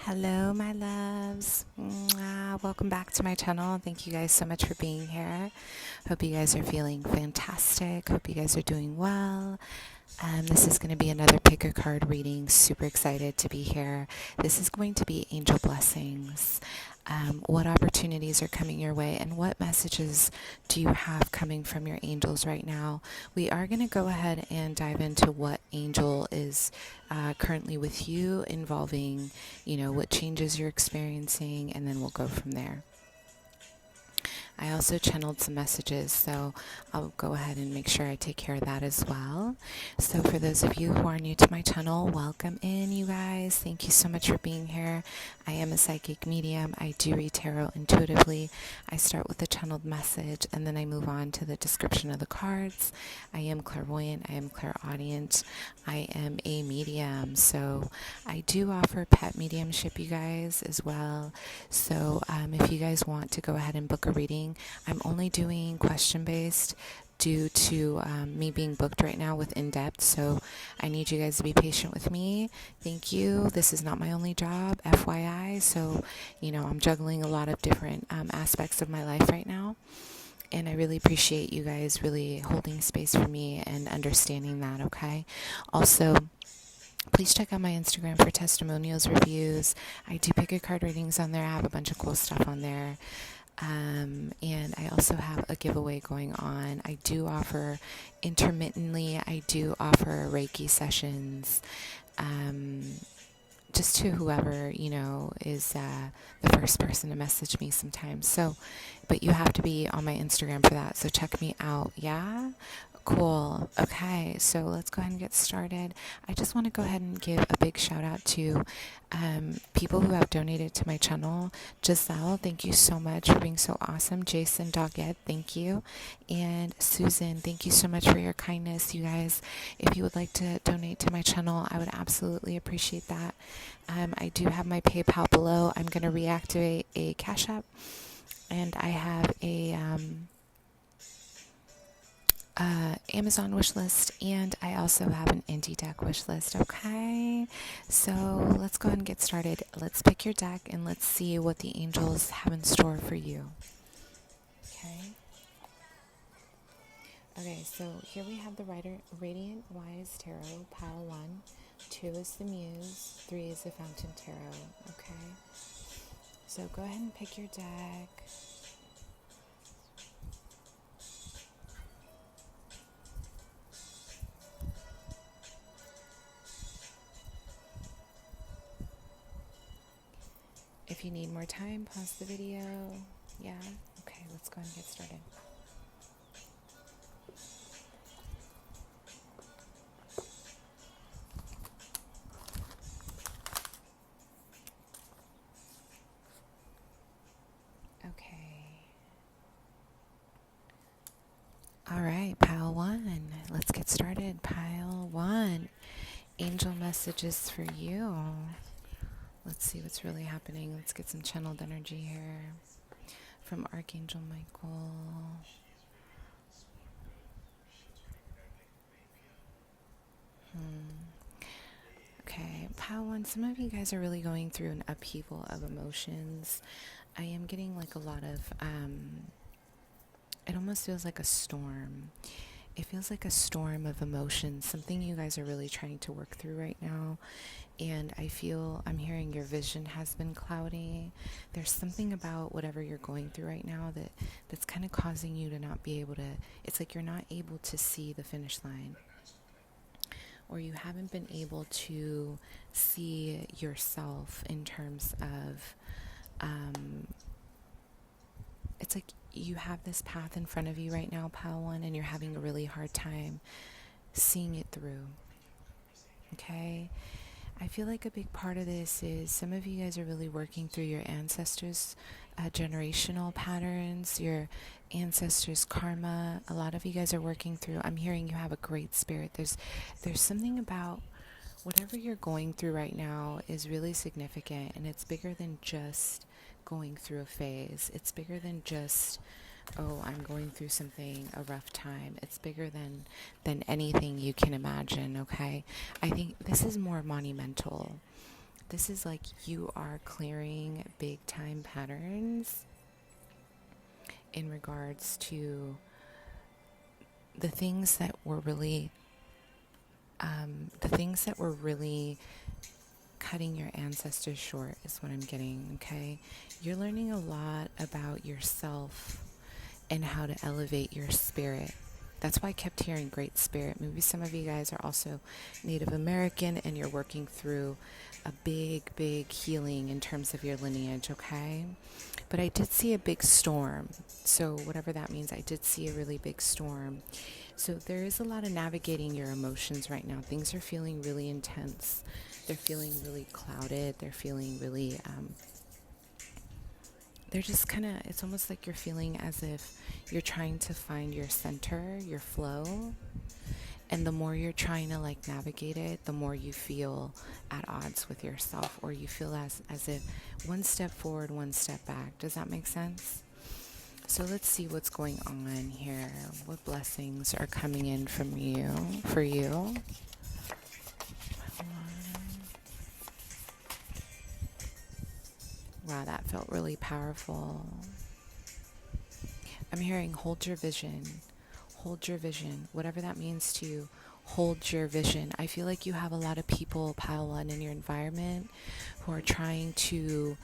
Hello, my loves. Mwah. Welcome back to my channel. Thank you guys so much for being here. Hope you guys are feeling fantastic. Hope you guys are doing well. This is going to be another pick a card reading. Super excited to be here. This is going to be angel blessings. What opportunities are coming your way, and what messages do you have coming from your angels right now? We are going to go ahead and dive into what angel is currently with you, involving, what changes you're experiencing, and then we'll go from there. I also channeled some messages, so I'll go ahead and make sure I take care of that as well. So for those of you who are new to my channel, welcome in, you guys. Thank you so much for being here. I am a psychic medium. I do read tarot intuitively. I start with a channeled message, and then I move on to the description of the cards. I am clairvoyant. I am clairaudient. I am a medium. So I do offer pet mediumship, you guys, as well. So if you guys want to go ahead and book a reading, I'm only doing question-based due to me being booked right now with in-depth, so I need you guys to be patient with me. Thank you. This is not my only job, FYI, so, I'm juggling a lot of different aspects of my life right now, and I really appreciate you guys really holding space for me and understanding that, okay? Also, please check out my Instagram for testimonials, reviews. I do pick a card readings on there. I have a bunch of cool stuff on there. And I also have a giveaway going on. I do offer intermittently, I do offer Reiki sessions, just to whoever, is the first person to message me sometimes. So, but you have to be on my Instagram for that. So check me out. Yeah? Cool. Okay, so let's go ahead and get started. I just want to go ahead and give a big shout out to people who have donated to my channel. Giselle, thank you so much for being so awesome. Jason Doggett, thank you. And Susan, thank you so much for your kindness. You guys, if you would like to donate to my channel, I would absolutely appreciate that. I do have my PayPal below. I'm going to reactivate a Cash App. And I have a Amazon wish list, and I also have an indie deck wish list. Okay, so let's go ahead and get started. Let's pick your deck and let's see what the angels have in store for you. Okay, so here we have the Radiant Wise Tarot, pile 1. 2 is the Muse, 3 is the Fountain Tarot. Okay, so go ahead and pick your deck. If you need more time, pause the video. Yeah? Okay, let's go ahead and get started. Okay. All right, pile 1. Let's get started. Pile 1. Angel messages for you. Let's see what's really happening. Let's get some channeled energy here from Archangel Michael. Okay, pile 1, some of you guys are really going through an upheaval of emotions. I am getting like a lot of, it almost feels like a storm. It feels like a storm of emotions, something you guys are really trying to work through right now. And I'm hearing your vision has been cloudy. There's something about whatever you're going through right now that's kind of causing you to not be able to, it's like you're not able to see the finish line. Or you haven't been able to see yourself in terms of, it's like you have this path in front of you right now, pile 1, and you're having a really hard time seeing it through. Okay? I feel like a big part of this is some of you guys are really working through your ancestors' generational patterns, your ancestors' karma. A lot of you guys are working through, I'm hearing you have a great spirit. There's something about whatever you're going through right now is really significant, and it's bigger than just going through a phase. It's bigger than just, oh, I'm going through something, a rough time. It's bigger than anything you can imagine, okay? I think this is more monumental. This is like you are clearing big time patterns in regards to the things that were really cutting your ancestors short is what I'm getting, okay? You're learning a lot about yourself and how to elevate your spirit. That's why I kept hearing Great Spirit. Maybe some of you guys are also Native American and you're working through a big healing in terms of your lineage, okay? But I did see a big storm. So whatever that means, I did see a really big storm. So there is a lot of navigating your emotions right now. Things are feeling really intense. They're feeling really clouded. They're feeling really, they're just kind of, it's almost like you're feeling as if you're trying to find your center, your flow. And the more you're trying to like navigate it, the more you feel at odds with yourself, or you feel as if one step forward, one step back. Does that make sense? So let's see what's going on here. What blessings are coming in from you, for you? Wow, that felt really powerful. I'm hearing hold your vision. Hold your vision. Whatever that means to you, hold your vision. I feel like you have a lot of people pile on in your environment who are trying to,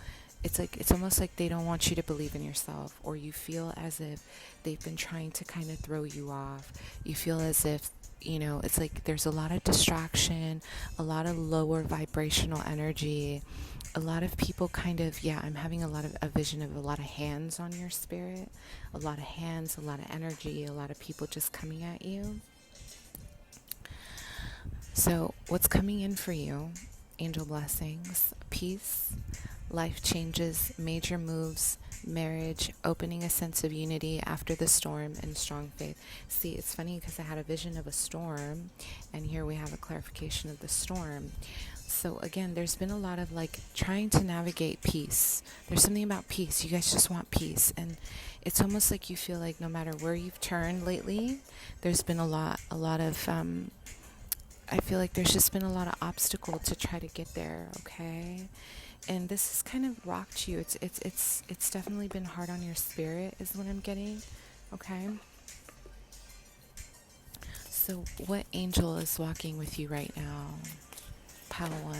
it's almost like they don't want you to believe in yourself, or you feel as if they've been trying to kind of throw you off. You feel as if, it's like there's a lot of distraction, a lot of lower vibrational energy. A lot of people kind of, I'm having a vision of a lot of hands on your spirit, a lot of hands, a lot of energy, a lot of people just coming at you. So what's coming in for you? Angel blessings, peace, life changes, major moves, marriage, opening a sense of unity after the storm, and strong faith. See, it's funny because I had a vision of a storm, and here we have a clarification of the storm. So again, there's been a lot of like trying to navigate peace. There's something about peace. You guys just want peace. And it's almost like you feel like no matter where you've turned lately, there's been a lot of, I feel like there's just been a lot of obstacle to try to get there, okay? And this has kind of rocked you. It's definitely been hard on your spirit is what I'm getting, okay? So what angel is walking with you right now? Pile 1.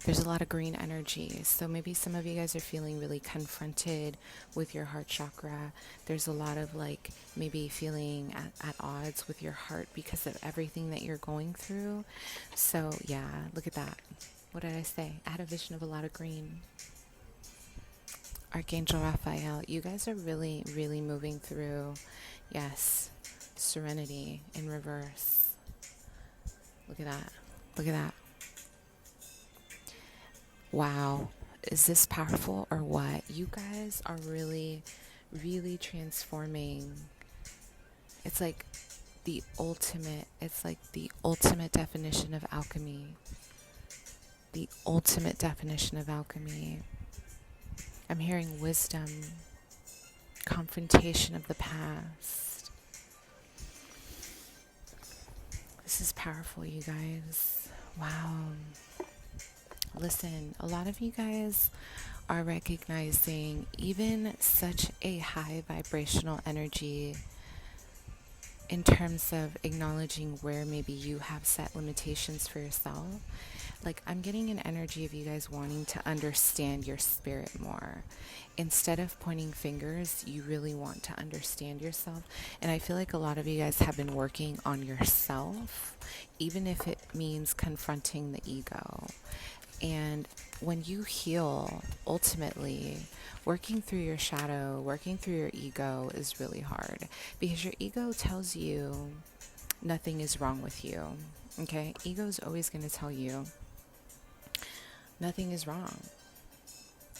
There's a lot of green energy. So maybe some of you guys are feeling really confronted with your heart chakra. There's a lot of like maybe feeling at odds with your heart because of everything that you're going through. So yeah, look at that. What did I say? I had a vision of a lot of green. Archangel Raphael, you guys are really, really moving through, yes, serenity in reverse. Look at that. Look at that. Wow. Is this powerful or what? You guys are really, really transforming. It's like the ultimate definition of alchemy. The ultimate definition of alchemy. I'm hearing wisdom, confrontation of the past. This is powerful, you guys. Wow. Listen, a lot of you guys are recognizing even such a high vibrational energy in terms of acknowledging where maybe you have set limitations for yourself. Like, I'm getting an energy of you guys wanting to understand your spirit more. Instead of pointing fingers, you really want to understand yourself. And I feel like a lot of you guys have been working on yourself, even if it means confronting the ego. And when you heal, ultimately, working through your shadow, working through your ego is really hard because your ego tells you nothing is wrong with you, okay? Ego is always going to tell you nothing is wrong.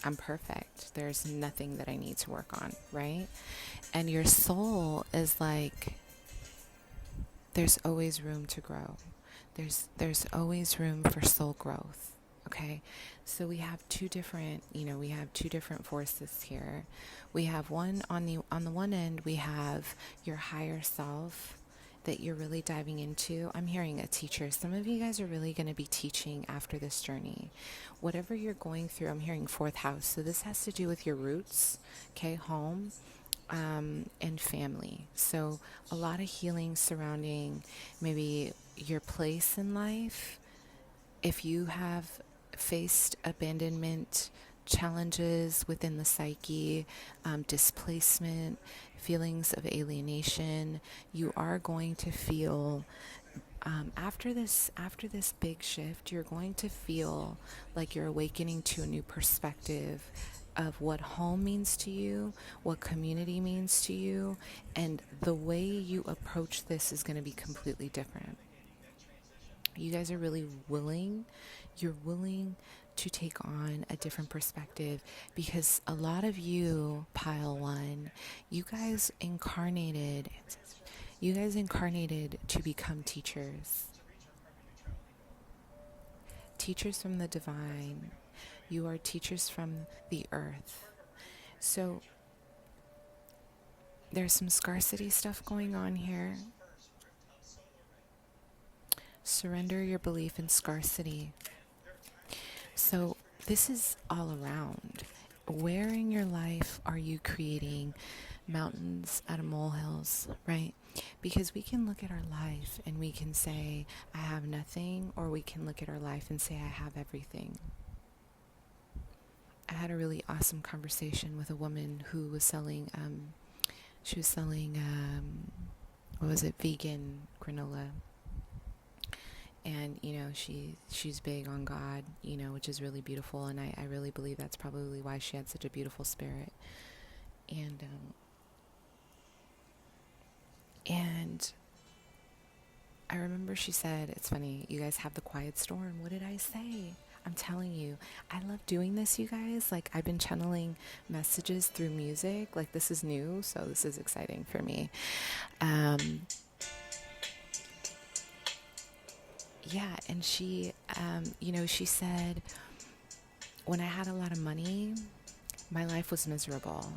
I'm perfect. There's nothing that I need to work on, right? And your soul is like, there's always room to grow. There's always room for soul growth. Okay, so we have two different forces here. We have one on the one end, we have your higher self, that you're really diving into. I'm hearing a teacher. Some of you guys are really going to be teaching after this journey. Whatever you're going through, I'm hearing fourth house. So this has to do with your roots, okay, home, and family. So a lot of healing surrounding maybe your place in life. If you have faced abandonment, challenges within the psyche, displacement, feelings of alienation, you are going to feel after this big shift, you're going to feel like you're awakening to a new perspective of what home means to you, what community means to you, and the way you approach this is going to be completely different. You guys are really willing, you're willing to take on a different perspective, because a lot of you, pile one, you guys incarnated to become teachers. Teachers from the divine. You are teachers from the earth. So there's some scarcity stuff going on here. Surrender your belief in scarcity. So this is all around. Where in your life are you creating mountains out of molehills, right? Because we can look at our life and we can say, I have nothing, or we can look at our life and say, I have everything. I had a really awesome conversation with a woman who was selling, vegan granola. And, she's big on God, which is really beautiful. And I really believe that's probably why she had such a beautiful spirit. And I remember she said, it's funny, you guys have the quiet storm. What did I say? I'm telling you, I love doing this, you guys. Like, I've been channeling messages through music. Like, this is new, so this is exciting for me. Yeah, and she, she said, when I had a lot of money, my life was miserable.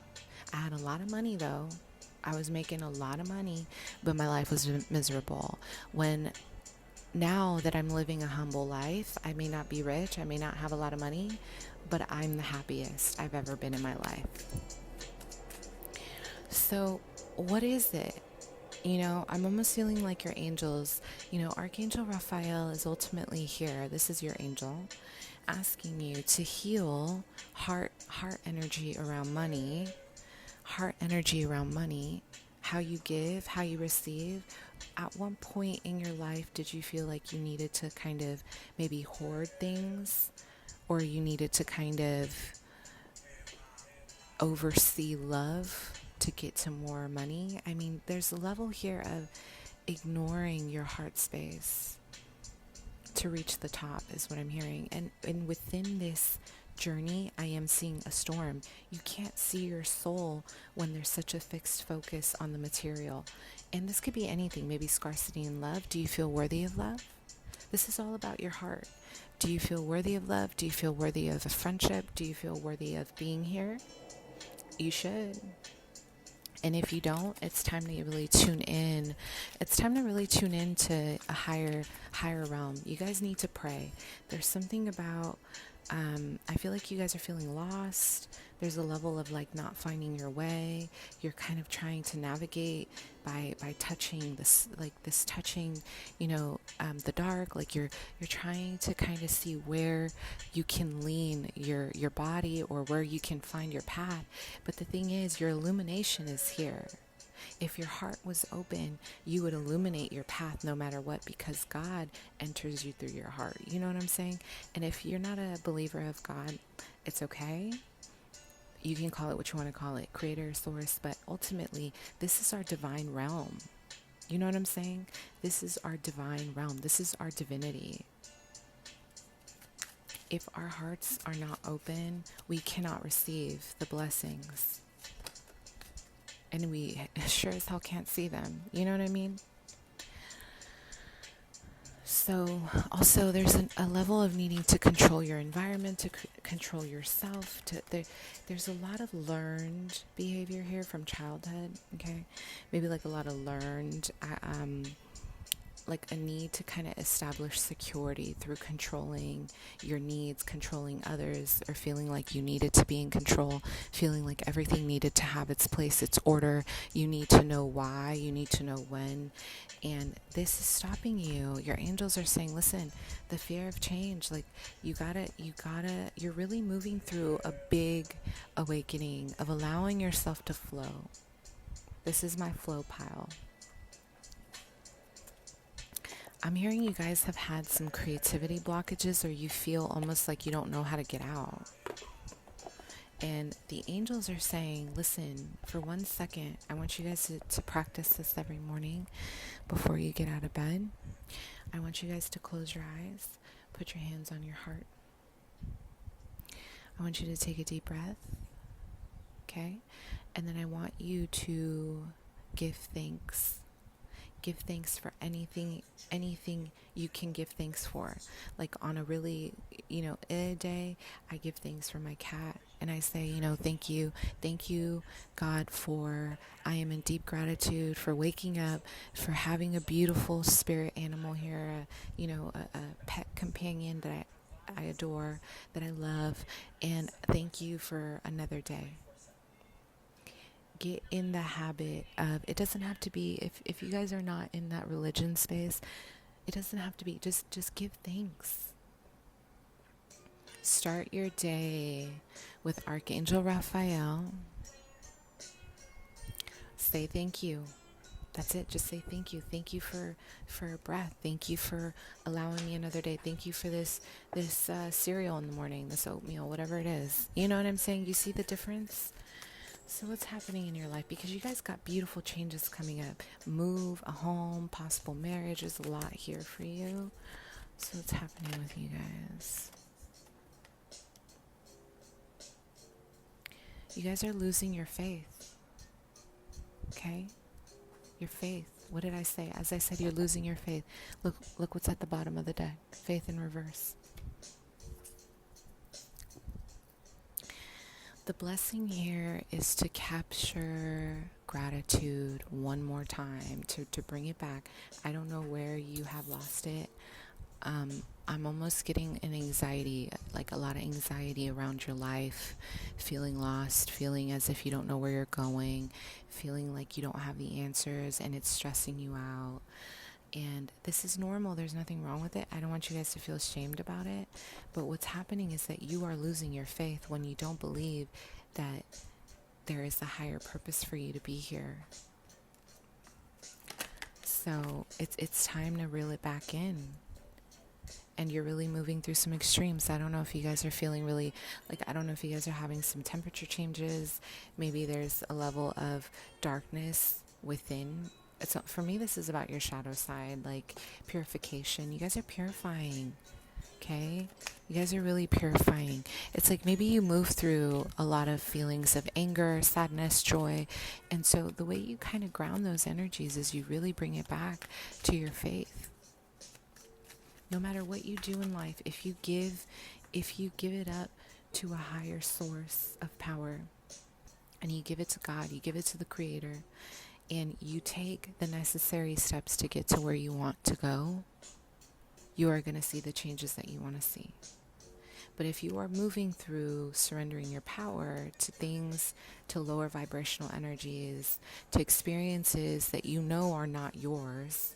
I had a lot of money, though. I was making a lot of money, but my life was miserable. Now that I'm living a humble life, I may not be rich, I may not have a lot of money, but I'm the happiest I've ever been in my life. So what is it? I'm almost feeling like your angels, Archangel Raphael is ultimately here. This is your angel asking you to heal heart energy around money, how you give, how you receive. At one point in your life, did you feel like you needed to kind of maybe hoard things, or you needed to kind of oversee love to get to more money? I mean, there's a level here of ignoring your heart space to reach the top is what I'm hearing. And within this journey, I am seeing a storm. You can't see your soul when there's such a fixed focus on the material. And this could be anything, maybe scarcity in love. Do you feel worthy of love? This is all about your heart. Do you feel worthy of love? Do you feel worthy of a friendship? Do you feel worthy of being here? You should. And if you don't, it's time to really tune in. It's time to really tune in to a higher realm. You guys need to pray. There's something about, I feel like you guys are feeling lost. There's a level of like not finding your way. You're kind of trying to navigate by touching this, the dark. Like you're trying to kind of see where you can lean your body, or where you can find your path. But the thing is, your illumination is here. If your heart was open, you would illuminate your path no matter what, because God enters you through your heart. You know what I'm saying? And if you're not a believer of God, it's okay. You can call it what you want to call it, creator, source, but ultimately, this is our divine realm. You know what I'm saying? This is our divine realm. This is our divinity. If our hearts are not open, we cannot receive the blessings. And we sure as hell can't see them. You know what I mean? So also there's a level of needing to control your environment, to control yourself. There's a lot of learned behavior here from childhood. Okay, maybe like a lot of learned, like a need to kind of establish security through controlling your needs, controlling others, or feeling like you needed to be in control, feeling like everything needed to have its place, its order. You need to know why, you need to know when. And this is stopping you. Your angels are saying, listen, the fear of change, like you're really moving through a big awakening of allowing yourself to flow. This is my flow pile. I'm hearing you guys have had some creativity blockages, or you feel almost like you don't know how to get out. And the angels are saying, listen, for 1 second, I want you guys to practice this every morning before you get out of bed. I want you guys to close your eyes, put your hands on your heart. I want you to take a deep breath, okay? And then I want you to give thanks. Give thanks for anything you can give thanks for. Like on a really, a day, I give thanks for my cat. And I say, thank you, God, I am in deep gratitude for waking up, for having a beautiful spirit animal here, a pet companion that I adore, that I love. And thank you for another day. Get in the habit of, it doesn't have to be, if you guys are not in that religion space, it doesn't have to be, just give thanks. Start your day with Archangel Raphael. Say thank you. That's it. Just say thank you. Thank you for breath. Thank you for allowing me another day. Thank you for this cereal in the morning, this oatmeal, whatever it is. You know what I'm saying? You see the difference? So what's happening in your life? Because you guys got beautiful changes coming up. Move, a home, possible marriage. There's a lot here for you. So what's happening with you guys? You guys are losing your faith. Okay? Your faith. What did I say? As I said, you're losing your faith. Look what's at the bottom of the deck. Faith in reverse. The blessing here is to capture gratitude one more time, to bring it back. I don't know where you have lost it. I'm almost getting an anxiety, like a lot of anxiety around your life, feeling lost, feeling as if you don't know where you're going, feeling like you don't have the answers and it's stressing you out. And this is normal. There's nothing wrong with it. I don't want you guys to feel ashamed about it. But what's happening is that you are losing your faith when you don't believe that there is a higher purpose for you to be here. So it's time to reel it back in. And you're really moving through some extremes. I don't know if you guys are feeling really, I don't know if you guys are having some temperature changes. Maybe there's a level of darkness within. For me, this is about your shadow side, like purification. You guys are purifying, okay? You guys are really purifying. It's like maybe you move through a lot of feelings of anger, sadness, joy. And so the way you kind of ground those energies is you really bring it back to your faith. No matter what you do in life, if you give it up to a higher source of power, and you give it to God, you give it to the Creator, and you take the necessary steps to get to where you want to go, you are going to see the changes that you want to see. But if you are moving through surrendering your power to things, to lower vibrational energies, to experiences that you know are not yours,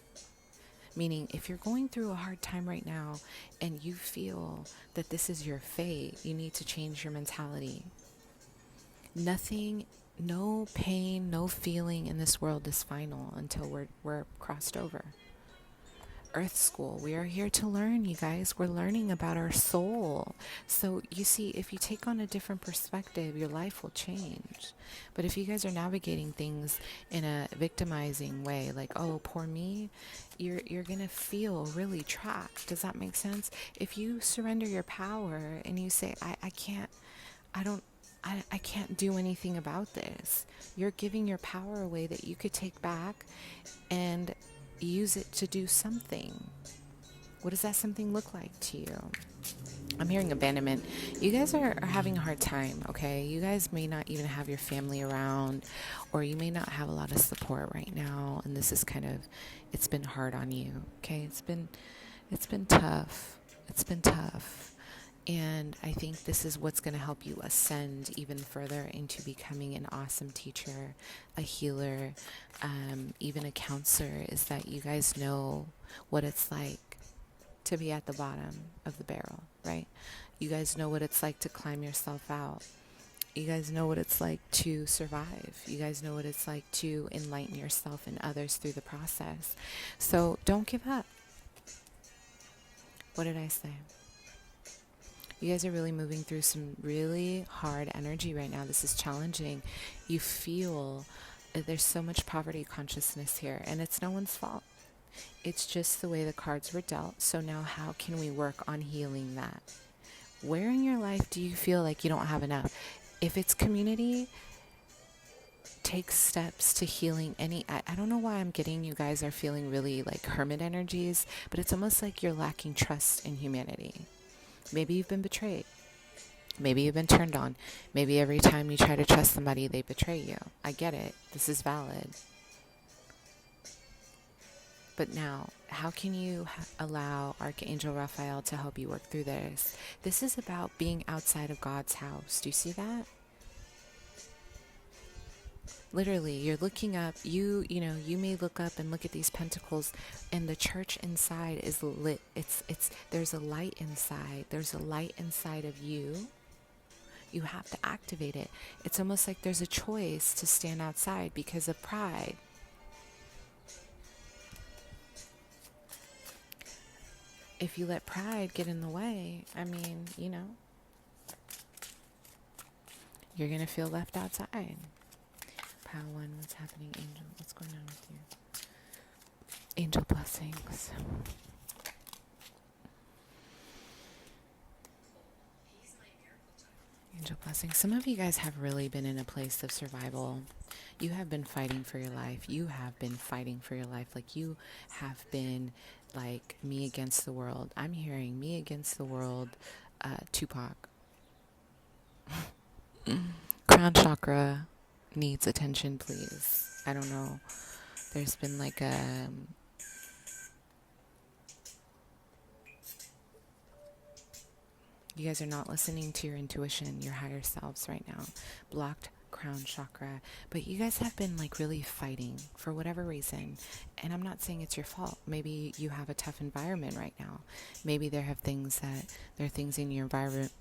meaning if you're going through a hard time right now and you feel that this is your fate, you need to change your mentality. No pain, no feeling in this world is final until we're crossed over. Earth School, we are here to learn, you guys. We're learning about our soul. So you see, if you take on a different perspective, your life will change. But if you guys are navigating things in a victimizing way, like, oh, poor me, you're going to feel really trapped. Does that make sense? If you surrender your power and you say, I can't do anything about this. You're giving your power away that you could take back and use it to do something What does that something look like to you? I'm hearing abandonment. You guys are having a hard time, okay? You guys may not even have your family around, or you may not have a lot of support right now, and this is it's been hard on you, okay? It's been tough. It's been tough. And I think this is what's going to help you ascend even further into becoming an awesome teacher, a healer, even a counselor, is that you guys know what it's like to be at the bottom of the barrel, right? You guys know what it's like to climb yourself out. You guys know what it's like to survive. You guys know what it's like to enlighten yourself and others through the process. So don't give up. What did I say? You guys are really moving through some really hard energy right now. This is challenging. You feel there's so much poverty consciousness here, and it's no one's fault. It's just the way the cards were dealt. So now how can we work on healing that? Where in your life do you feel like you don't have enough? If it's community, take steps to healing I don't know why I'm getting you guys are feeling really like hermit energies, but it's almost like you're lacking trust in humanity. Maybe you've been betrayed. Maybe you've been turned on. Maybe every time you try to trust somebody, they betray you. I get it. This is valid. But now, how can you allow Archangel Raphael to help you work through this? This is about being outside of God's house. Do you see that? Literally, you're looking up, you may look up and look at these pentacles, and the church inside is lit. There's a light inside. There's a light inside of you. You have to activate it. It's almost like there's a choice to stand outside because of pride. If you let pride get in the way, you're going to feel left outside. Pile 1, what's happening, Angel? What's going on with you? Angel blessings. Angel blessings. Some of you guys have really been in a place of survival. You have been fighting for your life. You have been fighting for your life. Like you have been like me against the world. I'm hearing me against the world, Tupac. Crown chakra needs attention, please. I don't know. There's been like you guys are not listening to your intuition, your higher selves right now. Blocked crown chakra. But you guys have been like really fighting for whatever reason. And I'm not saying it's your fault. Maybe you have a tough environment right now. Maybe there are things in your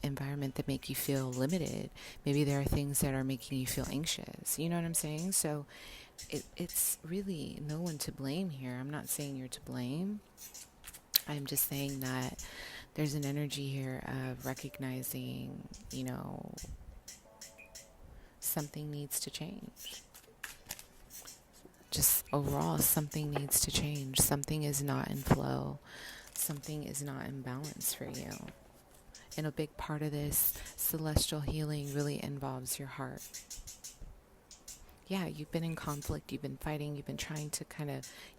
environment that make you feel limited. Maybe there are things that are making you feel anxious. You know what I'm saying? So it's really no one to blame here. I'm not saying you're to blame. I'm just saying that there's an energy here of recognizing, something needs to change. Just overall, something needs to change. Something is not in flow. Something is not in balance for you. And a big part of this celestial healing really involves your heart. Yeah, you've been in conflict, you've been fighting, you've been trying to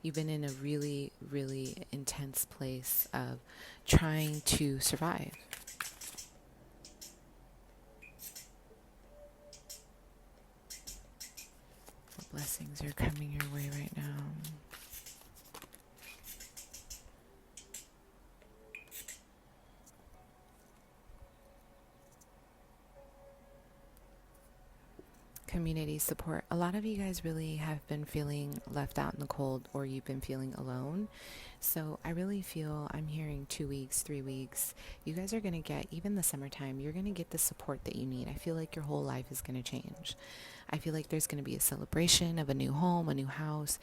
you've been in a really, really intense place of trying to survive. What blessings are coming your way right now? Community support. A lot of you guys really have been feeling left out in the cold, or you've been feeling alone. So I really feel, I'm hearing 2 weeks, 3 weeks, you guys are going to get, even the summertime, you're going to get the support that you need. I feel like your whole life is going to change. I feel like there's going to be a celebration of a new home, a new house,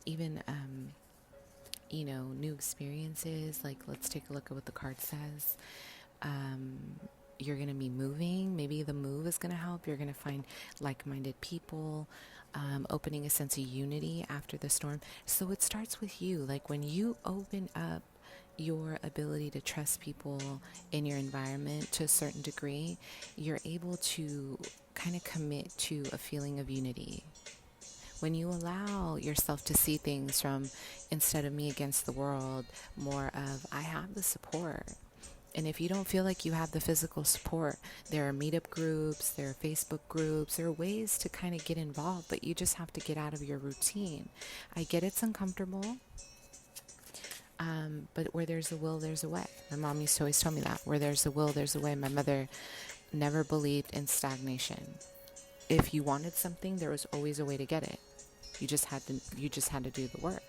even, new experiences. Like, let's take a look at what the card says. You're going to be moving. Maybe the move is going to help. You're going to find like-minded people, opening a sense of unity after the storm. So it starts with you. Like when you open up your ability to trust people in your environment to a certain degree, you're able to kind of commit to a feeling of unity. when you allow yourself to see things from, instead of me against the world, more of I have the support. And if you don't feel like you have the physical support, there are meetup groups, there are Facebook groups, there are ways to kind of get involved, but you just have to get out of your routine. I get it's uncomfortable, but where there's a will, there's a way. My mom used to always tell me that. Where there's a will, there's a way. My mother never believed in stagnation. If you wanted something, there was always a way to get it. You just had to do the work.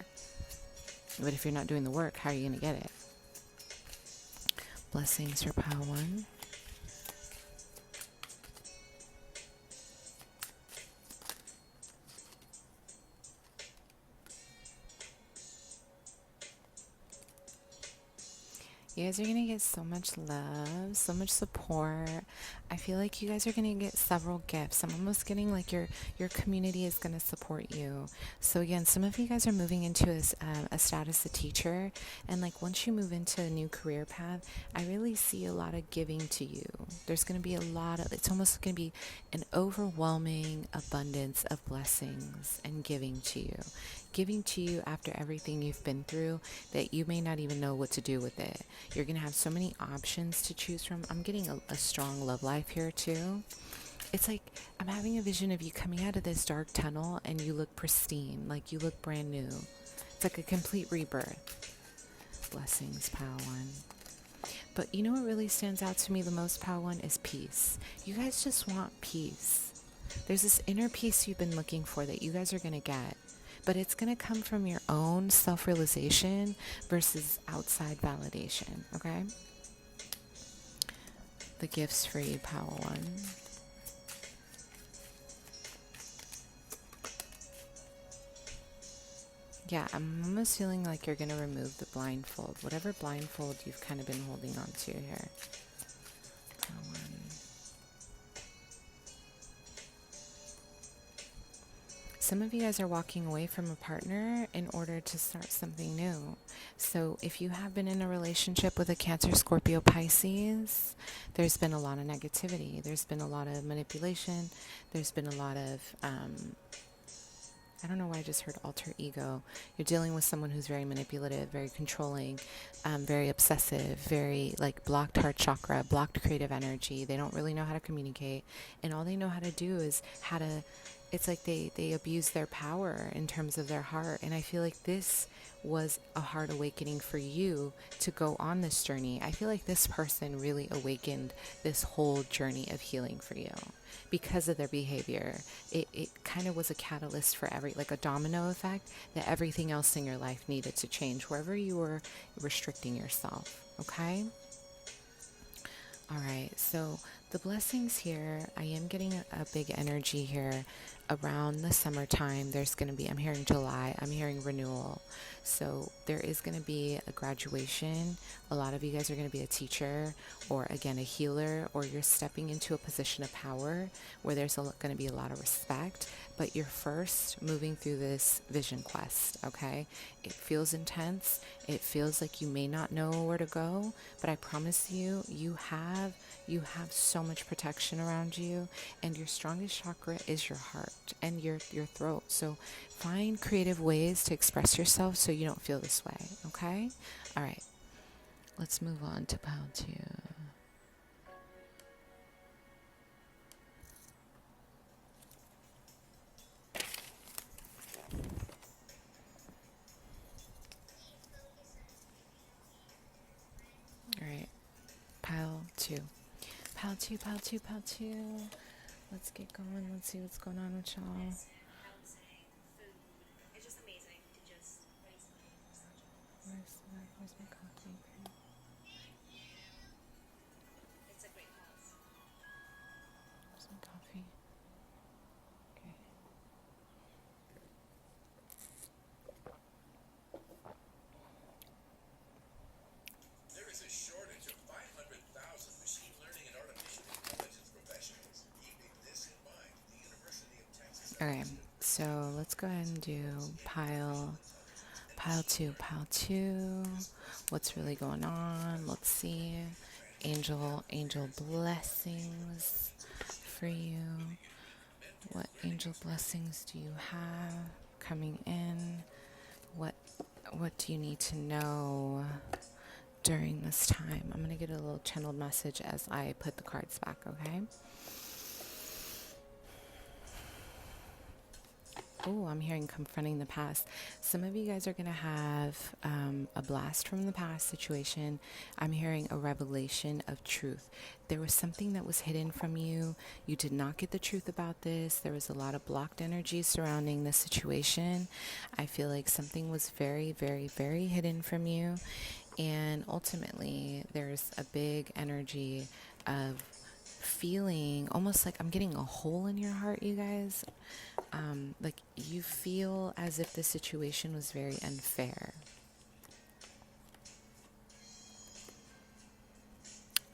But if you're not doing the work, how are you going to get it? Blessings for pile 1. You guys are going to get so much love, so much support. I feel like you guys are going to get several gifts. I'm almost getting like your community is going to support you. So again, some of you guys are moving into a status of teacher. And like once you move into a new career path, I really see a lot of giving to you. There's going to be a lot of, it's almost going to be an overwhelming abundance of blessings and giving to you. Giving to you after everything you've been through that you may not even know what to do with it. You're going to have so many options to choose from. I'm getting a strong love life here too. It's like I'm having a vision of you coming out of this dark tunnel and you look pristine, like you look brand new. It's like a complete rebirth. Blessings, pile 1. But you know what really stands out to me the most, pile 1, is peace. You guys just want peace. There's this inner peace you've been looking for that you guys are going to get. But it's going to come from your own self-realization versus outside validation, okay? The gifts for you, pile 1. Yeah, I'm almost feeling like you're going to remove the blindfold. Whatever blindfold you've kind of been holding on to here. Pile 1. Some of you guys are walking away from a partner in order to start something new. So if you have been in a relationship with a Cancer, Scorpio, Pisces, there's been a lot of negativity. There's been a lot of manipulation. There's been a lot of, I don't know why I just heard alter ego. You're dealing with someone who's very manipulative, very controlling, very obsessive, very like blocked heart chakra, blocked creative energy. They don't really know how to communicate. And all they know how to do is how to, it's like they abuse their power in terms of their heart. And I feel like this was a heart awakening for you to go on this journey. I feel like this person really awakened this whole journey of healing for you because of their behavior. It kind of was a catalyst for like a domino effect, that everything else in your life needed to change wherever you were restricting yourself. Okay? All right, so the blessings here, I am getting a big energy here around the summertime. There's going to be, I'm hearing July, I'm hearing renewal. So there is going to be a graduation. A lot of you guys are going to be a teacher or again, a healer, or you're stepping into a position of power where there's going to be a lot of respect, but you're first moving through this vision quest, okay? It feels intense. It feels like you may not know where to go, but I promise you, you have so much protection around you, and your strongest chakra is your heart and your throat. So find creative ways to express yourself so you don't feel this way, okay? All right, let's move on to pile 2. All right, pile 2. Pile 2, pile 2, pile 2. Let's get going. Let's see what's going on with y'all. Where's my coffee? Where's my coffee? Okay. There is a shortage of 500,000 machine learning and artificial intelligence professionals. Keeping this in mind, the University of Texas. Okay, so let's go ahead and do pile 2, pile 2. What's really going on? Let's see. Angel blessings for you. What angel blessings do you have coming in? What do you need to know during this time? I'm going to get a little channeled message as I put the cards back, okay? Oh, I'm hearing confronting the past. Some of you guys are going to have a blast from the past situation. I'm hearing a revelation of truth. There was something that was hidden from you. You did not get the truth about this. There was a lot of blocked energy surrounding this situation. I feel like something was very, very, very hidden from you. And ultimately, there's a big energy of feeling almost like I'm getting a hole in your heart, you guys. Like you feel as if the situation was very unfair.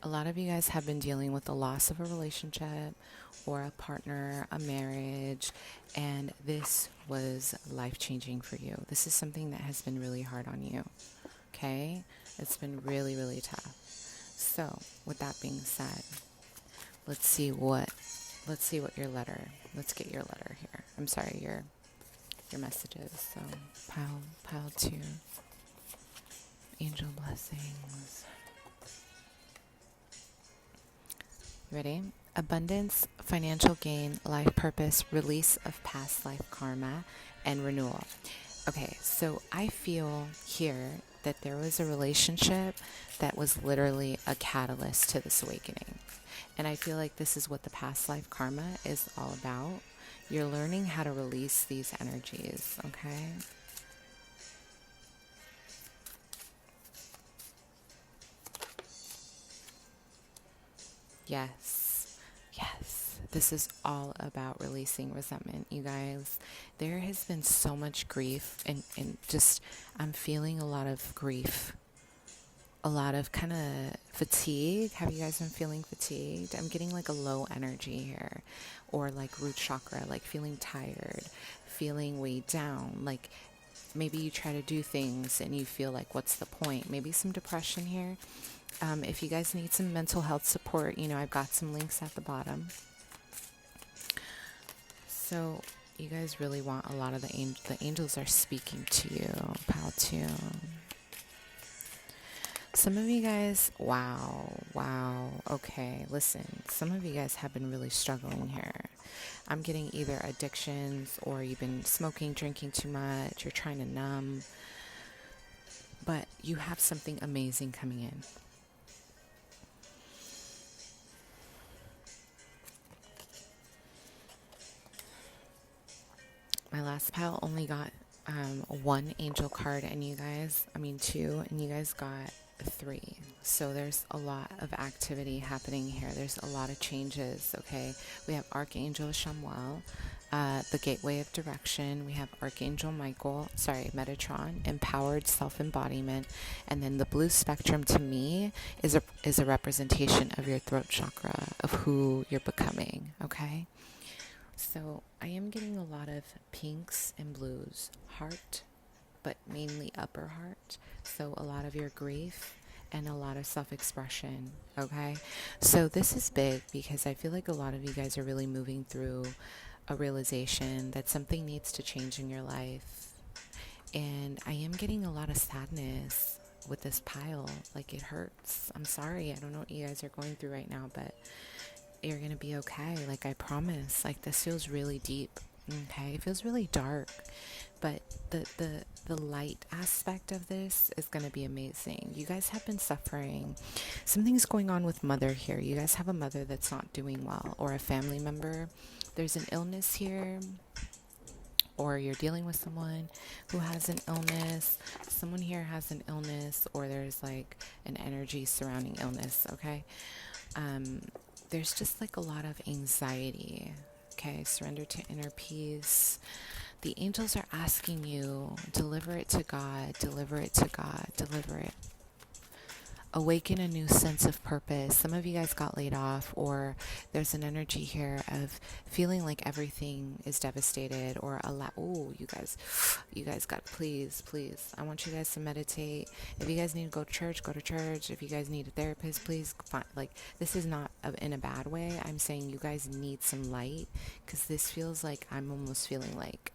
A lot of you guys have been dealing with the loss of a relationship or a partner, a marriage, and this was life-changing for you. This is something that has been really hard on you, okay? It's been really, really tough. So, with that being said, let's see what your letter, let's get your letter here. I'm sorry, your messages. So, pile 2. Angel blessings. Ready? Abundance, financial gain, life purpose, release of past life karma, and renewal. Okay, so I feel here that there was a relationship that was literally a catalyst to this awakening. And I feel like this is what the past life karma is all about. You're learning how to release these energies, okay? Yes, yes. This is all about releasing resentment, you guys. There has been so much grief and just, I'm feeling a lot of grief. A lot of kind of fatigue. Have you guys been feeling fatigued? I'm getting like a low energy here. Or like root chakra, like feeling tired, feeling weighed down. Like maybe you try to do things and you feel like, what's the point? Maybe some depression here. If you guys need some mental health support, you know, I've got some links at the bottom. So you guys really want a lot of the angels are speaking to you, pal, too. Some of you guys, wow, okay, listen, some of you guys have been really struggling here. I'm getting either addictions or you've been smoking, drinking too much, you're trying to numb, but you have something amazing coming in. My last pile only got 1 angel card, and you guys, 2, and you guys got 3. So there's a lot of activity happening here. There's a lot of changes, okay? We have Archangel Chamuel, the Gateway of Direction. We have Archangel Metatron, Empowered Self-Embodiment. And then the blue spectrum to me is a representation of your throat chakra, of who you're becoming, okay? So I am getting a lot of pinks and blues, heart, but mainly upper heart. So a lot of your grief and a lot of self-expression, okay? So this is big because I feel like a lot of you guys are really moving through a realization that something needs to change in your life. And I am getting a lot of sadness with this pile. Like, it hurts. I'm sorry. I don't know what you guys are going through right now, but you're going to be okay. Like, I promise. Like, this feels really deep. Okay, it feels really dark, but the light aspect of this is going to be amazing. You guys have been suffering. Something's going on with mother here. You guys have a mother that's not doing well, or a family member. There's an illness here, or you're dealing with someone who has an illness. Someone here has an illness, or there's like an energy surrounding illness, okay? There's just like a lot of anxiety. Okay, surrender to inner peace. The angels are asking you, deliver it to God, deliver it to God, deliver it. awaken a new sense of purpose. Some of you guys got laid off, or there's an energy here of feeling like everything is devastated, or a lot. Oh, you guys got, please, please. I want you guys to meditate. If you guys need to go to church, go to church. If you guys need a therapist, please find, like, this is not in a bad way. I'm saying you guys need some light, because this feels like I'm almost feeling like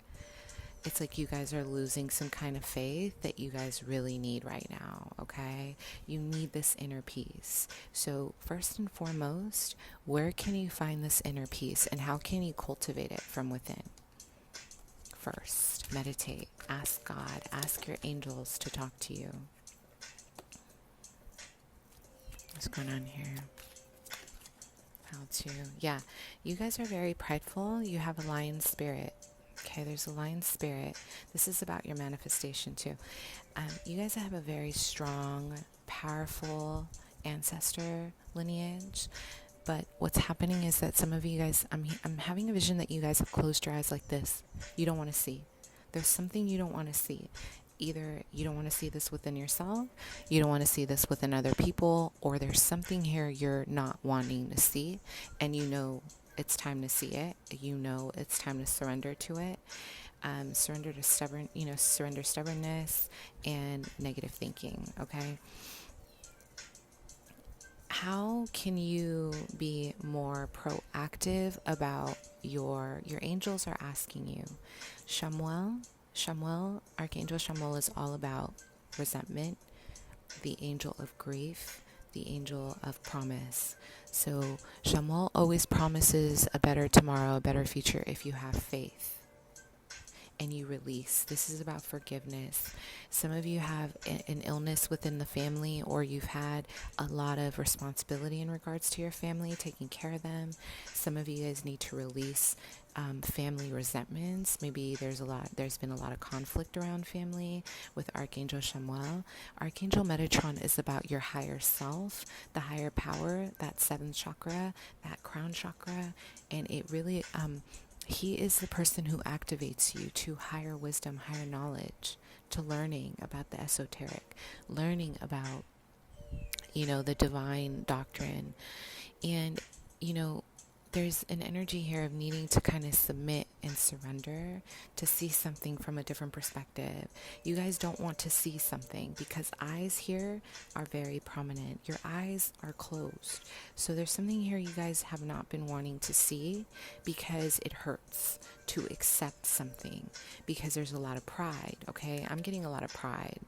it's like you guys are losing some kind of faith that you guys really need right now, okay? You need this inner peace. So first and foremost, where can you find this inner peace, and how can you cultivate it from within? First, meditate, ask God, ask your angels to talk to you. What's going on here? How to, yeah, you guys are very prideful. You have a lion spirit. Okay, there's a lion spirit. This is about your manifestation too. You guys have a very strong, powerful ancestor lineage. But what's happening is that some of you guys, I'm having a vision that you guys have closed your eyes like this. You don't want to see. There's something you don't want to see. Either you don't want to see this within yourself, you don't want to see this within other people, or there's something here you're not wanting to see, and you know it's time to see it. You know it's time to surrender to it. Surrender to surrender stubbornness and negative thinking, okay? How can you be more proactive about your angels are asking you? Shamuel, Archangel Shamuel is all about resentment, the angel of grief, the angel of promise. So Shamuel always promises a better tomorrow, a better future if you have faith and you release. This is about forgiveness. Some of you have an illness within the family, or you've had a lot of responsibility in regards to your family, taking care of them. Some of you guys need to release family resentments. Maybe there's been a lot of conflict around family with Archangel Shamuel. Archangel Metatron is about your higher self, the higher power, that seventh chakra, that crown chakra, and it really he is the person who activates you to higher wisdom, higher knowledge, to learning about the esoteric, learning about, the divine doctrine. And, there's an energy here of needing to kind of submit and surrender to see something from a different perspective. You guys don't want to see something because eyes here are very prominent. Your eyes are closed. So there's something here you guys have not been wanting to see because it hurts to accept something, because there's a lot of pride, okay? I'm getting a lot of pride.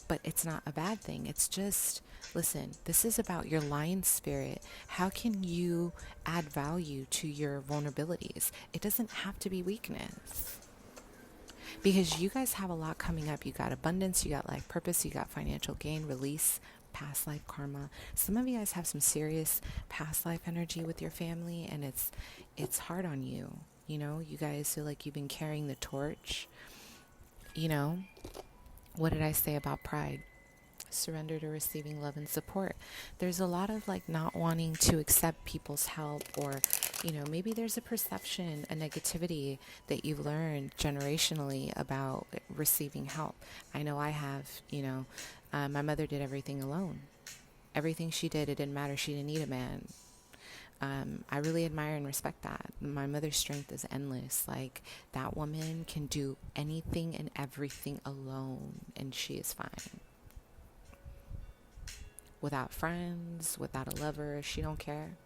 But it's not a bad thing. It's just, listen, this is about your lion spirit. How can you add value to your vulnerabilities? It doesn't have to be weakness. Because you guys have a lot coming up. You got abundance, you got life purpose, you got financial gain, release, past life karma. Some of you guys have some serious past life energy with your family, and it's hard on you. You guys feel like you've been carrying the torch. What did I say about pride? Surrender to receiving love and support. There's a lot of not wanting to accept people's help, or maybe there's a perception, a negativity that you've learned generationally about receiving help. I know I have. My mother did everything alone. Everything she did, it didn't matter. She didn't need a man. I really admire and respect that. My mother's strength is endless. That woman can do anything and everything alone, and she is fine. Without friends, without a lover, she don't care.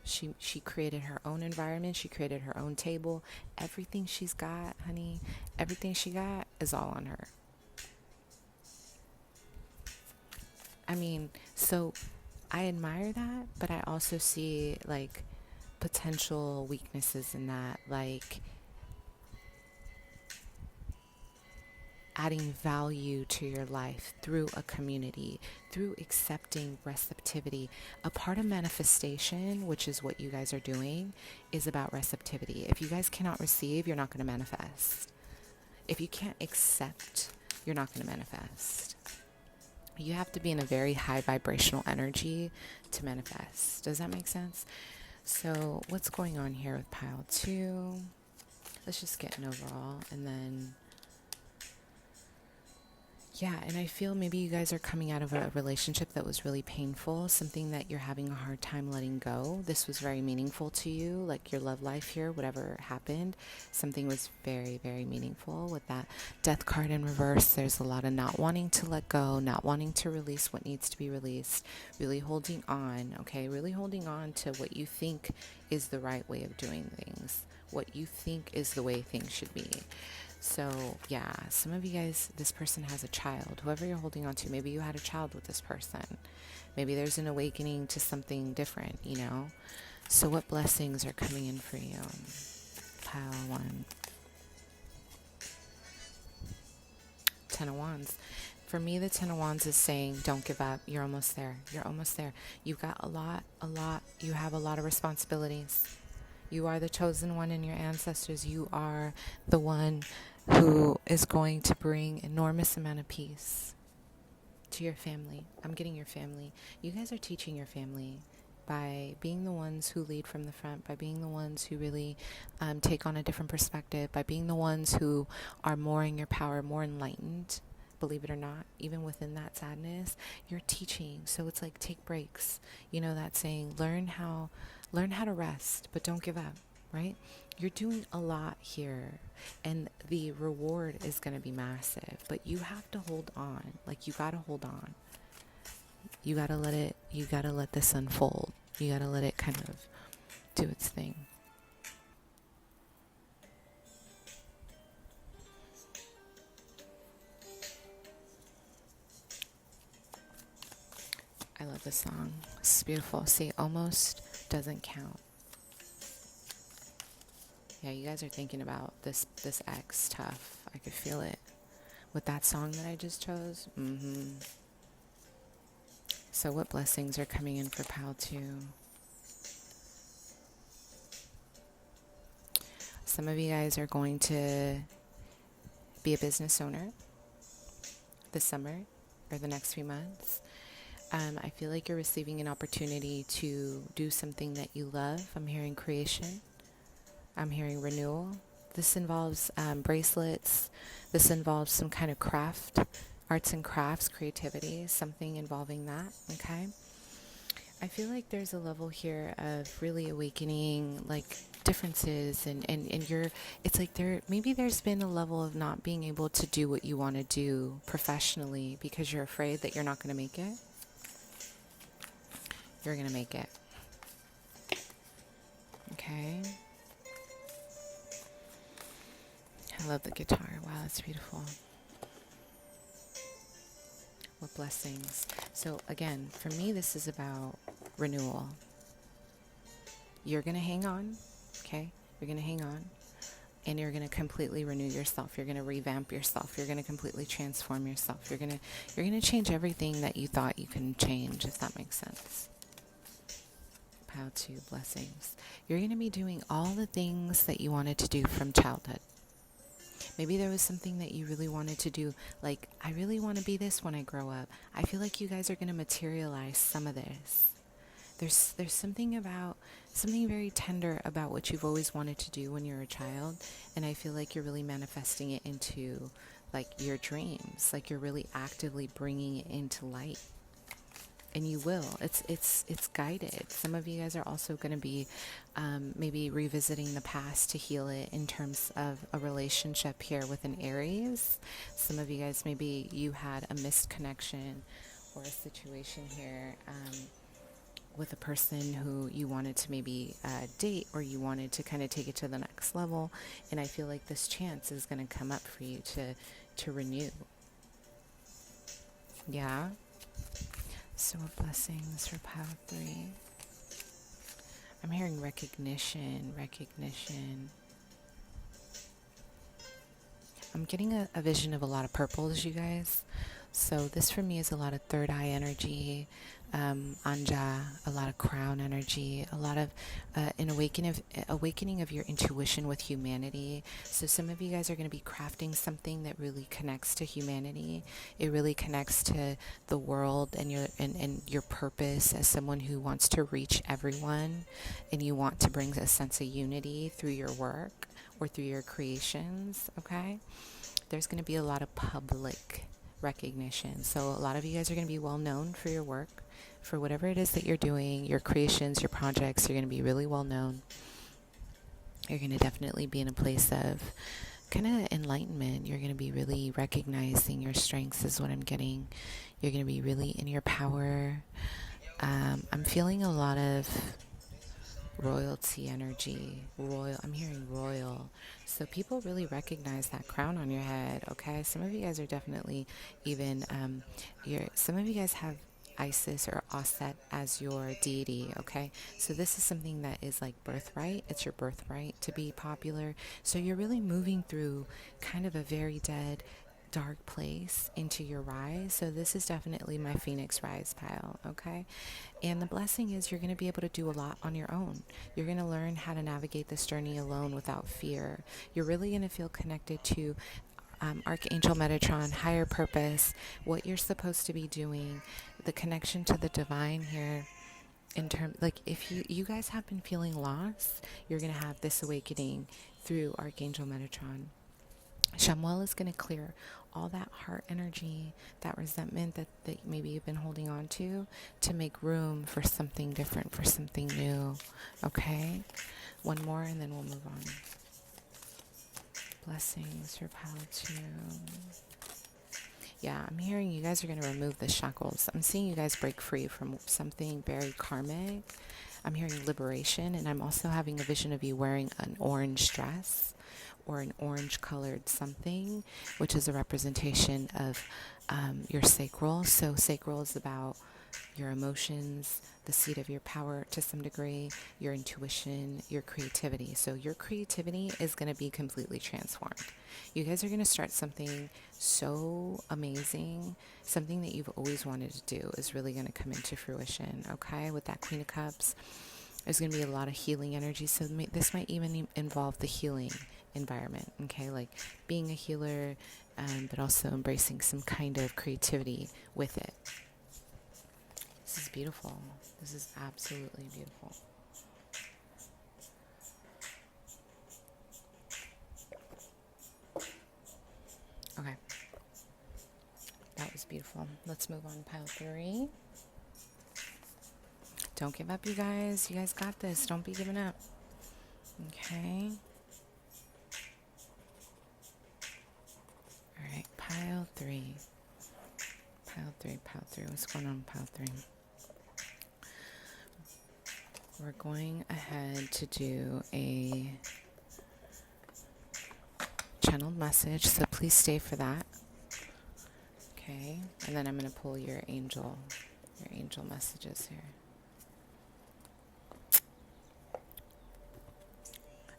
She created her own environment. She created her own table. Everything she's got, honey, everything she got is all on her. So I admire that, but I also see potential weaknesses in that, adding value to your life through a community, through accepting receptivity. A part of manifestation, which is what you guys are doing, is about receptivity. If you guys cannot receive, you're not going to manifest. If you can't accept, you're not going to manifest. You have to be in a very high vibrational energy to manifest. Does that make sense? So what's going on here with pile 2? Let's just get an overall, and then Yeah, and I feel maybe you guys are coming out of a relationship that was really painful, something that you're having a hard time letting go. This was very meaningful to you, like your love life here, whatever happened. Something was very, very meaningful. With that death card in reverse, there's a lot of not wanting to let go, not wanting to release what needs to be released, really holding on, okay? Really holding on to what you think is the right way of doing things, what you think is the way things should be. So, yeah, some of you guys, this person has a child. Whoever you're holding on to, maybe you had a child with this person. Maybe there's an awakening to something different, you know? So what blessings are coming in for you? Pile 1. 10 of Wands. For me, the 10 of Wands is saying, don't give up. You're almost there. You're almost there. You've got a lot. You have a lot of responsibilities. You are the chosen one in your ancestors. You are the one who is going to bring enormous amount of peace to your family. I'm getting your family. You guys are teaching your family by being the ones who lead from the front, by being the ones who really take on a different perspective, by being the ones who are more in your power, more enlightened. Believe it or not, even within that sadness, you're teaching. So it's like, take breaks. You know that saying, learn how to rest, but don't give up, right? You're doing a lot here, and the reward is going to be massive, but you have to hold on. Like, you got to hold on. You got to let this unfold. You got to let it kind of do its thing. I love this song. It's beautiful. See, almost doesn't count. Yeah, you guys are thinking about this ex tough. I could feel it. With that song that I just chose. So what blessings are coming in for pile 2? Some of you guys are going to be a business owner this summer or the next few months. I feel like you're receiving an opportunity to do something that you love. I'm hearing creation. I'm hearing renewal. This involves bracelets. This involves some kind of craft, arts and crafts, creativity, something involving that, okay? I feel like there's a level here of really awakening, like, differences, and you're, it's like maybe there's been a level of not being able to do what you want to do professionally because you're afraid that you're not going to make it. You're going to make it. Okay? I love the guitar. Wow, that's beautiful. What blessings. So again, for me, this is about renewal. You're going to hang on, okay? You're going to hang on, and you're going to completely renew yourself. You're going to revamp yourself. You're going to completely transform yourself. You're going to change everything that you thought you couldn't change, if that makes sense. Pile 2, blessings. You're going to be doing all the things that you wanted to do from childhood. Maybe there was something that you really wanted to do, like, I really want to be this when I grow up. I feel like you guys are going to materialize some of this. There's something very tender about what you've always wanted to do when you're a child, and I feel like you're really manifesting it into, like, your dreams. Like, you're really actively bringing it into light. And you will. It's guided. Some of you guys are also going to be maybe revisiting the past to heal it in terms of a relationship here with an Aries. Some of you guys, maybe you had a missed connection or a situation here with a person who you wanted to maybe date, or you wanted to kind of take it to the next level. And I feel like this chance is going to come up for you to renew. Yeah. So what blessings for pile 3? I'm hearing recognition. I'm getting a vision of a lot of purples, you guys. So this for me is a lot of third eye energy, Anja, a lot of crown energy, a lot of an awakening of your intuition with humanity. So some of you guys are going to be crafting something that really connects to humanity. It really connects to the world and your purpose as someone who wants to reach everyone, and you want to bring a sense of unity through your work or through your creations, okay? There's going to be a lot of public recognition. So a lot of you guys are going to be well known for your work, for whatever it is that you're doing, your creations, your projects. You're going to be really well known. You're going to definitely be in a place of kind of enlightenment. You're going to be really recognizing your strengths is what I'm getting. You're going to be really in your power. I'm feeling a lot of royalty energy. Royal. I'm hearing royal. So people really recognize that crown on your head. Okay. Some of you guys are definitely even, some of you guys have Isis or Osset as your deity, okay? So this is something that is like birthright. It's your birthright to be popular. So you're really moving through kind of a very dead, dark place into your rise. So this is definitely my Phoenix rise pile, okay? And the blessing is you're going to be able to do a lot on your own. You're going to learn how to navigate this journey alone without fear. You're really going to feel connected to Archangel Metatron, higher purpose, what you're supposed to be doing, the connection to the divine here. In terms, like if you guys have been feeling lost, you're going to have this awakening through Archangel Metatron. Shamuel is going to clear all that heart energy, that resentment that maybe you've been holding on to make room for something different, for something new. Okay? One more and then we'll move on. Blessings for pile 2. Yeah, I'm hearing you guys are going to remove the shackles. I'm seeing you guys break free from something very karmic. I'm hearing liberation, and I'm also having a vision of you wearing an orange dress or an orange colored something, which is a representation of your sacral. So sacral is about your emotions, the seat of your power to some degree, your intuition, your creativity. So your creativity is going to be completely transformed. You guys are going to start something so amazing. Something that you've always wanted to do is really going to come into fruition, okay? With that Queen of Cups, there's going to be a lot of healing energy. So this might even involve the healing environment, okay? Like being a healer, but also embracing some kind of creativity with it. This is beautiful. This is absolutely beautiful. Okay. That was beautiful. Let's move on. Pile 3. Don't give up, you guys. You guys got this. Don't be giving up. Okay. All right. Pile 3. Pile 3. Pile 3. What's going on, pile 3? We're going ahead to do a channeled message, so please stay for that. Okay, and then I'm going to pull your angel messages here.